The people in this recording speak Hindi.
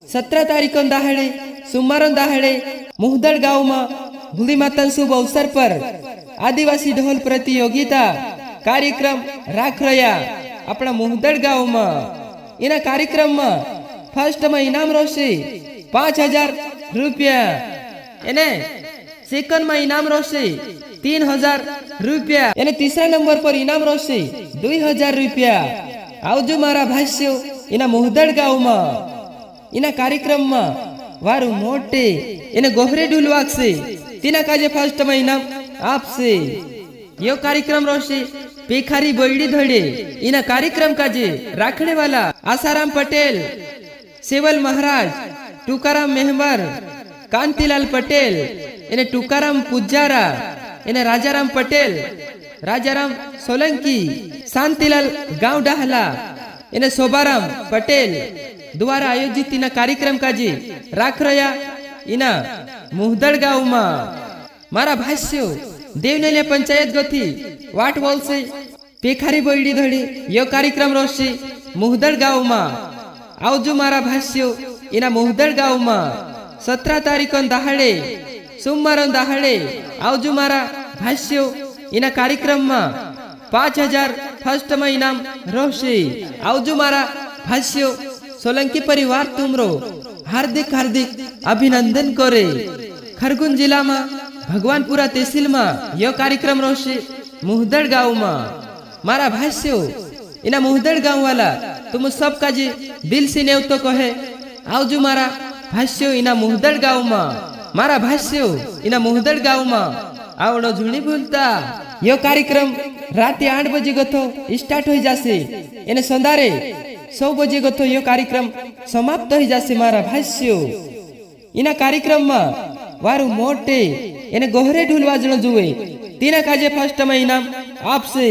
17 तारीखों दाहड़े सोमवारों दाहड़े मुहदड़ गांव में होली माता शुभ अवसर पर आदिवासी ढोल प्रतियोगिता कार्यक्रम राख रहा अपना मुहदड़ गांव में। इना कार्यक्रम में फर्स्ट में इनाम रोशे 5,000 रुपया, सेकंड में इनाम रोशे 3,000 रुपया, तीसरा नंबर पर इनाम रोशे 2,000 रुपया। आवजो मारा भाष्यो इना मुहदड़ गांव में। इना कार्यक्रम में वारू मोटे इने गोहरे ढूलवाक से तीना काजे फर्स्ट में इनाम आपसे। यो कार्यक्रम रोशे पेखारी बोईडी धड़े। इना कार्यक्रम काजे राखने वाला आसाराम पटेल, सेवल महाराज, टुकाराम मेहबर, कांतिलाल पटेल, इने टुकाराम पुजारा, इने राजाराम पटेल, राजाराम सोलंकी, शांतिलाल गांव डाहला, इने शोभाराम पटेल द्वारा आयोजित इना कार्यक्रम काजे राख रहा इना मुहदड़ गांव में। मारा भाष्यो देवनेलिया पंचायत गथी वाट वॉल से पेखारी बोईडी धड़ी यो कार्यक्रम रोशे मुहदड़ गांव में। आवजो मारा भाष्यो इना मुहदड़ गांव में 17 तारीखों दाहड़े सोमवारों दाहड़े आवजो मारा भाष्यो इना कार्यक्रम में 5,000 फर्स्ट में इनाम रोशे। आवजो मारा भाष्यो सोलंकी परिवार तुमरो हार्दिक हार्दिक अभिनंदन करे। खरगोन जिला में भगवानपुरा तहसील में यह कार्यक्रम रोशे मुहदड़ गांव में। मारा भाष्यो इना मुहदड़ गांव वाला तुम सब का जी दिल से नेवतो कहे। आवजो मारा भाष्यो इना मुहदड़ गांव में। मारा भाष्यो इना मुहदड़ गांव में आवड़ो झूणी भूलता। यो कार्यक्रम रात 8 बजे गथो स्टार्ट हो जासे, एने संदारे 100 बजे गथो यो कार्यक्रम समाप्त हो जासे। मारा भाष्यो इना कार्यक्रम में वारू मोटे एने गोहरे ढूल वाजणो जुए तीना काजे फर्स्ट में इनाम आपसे।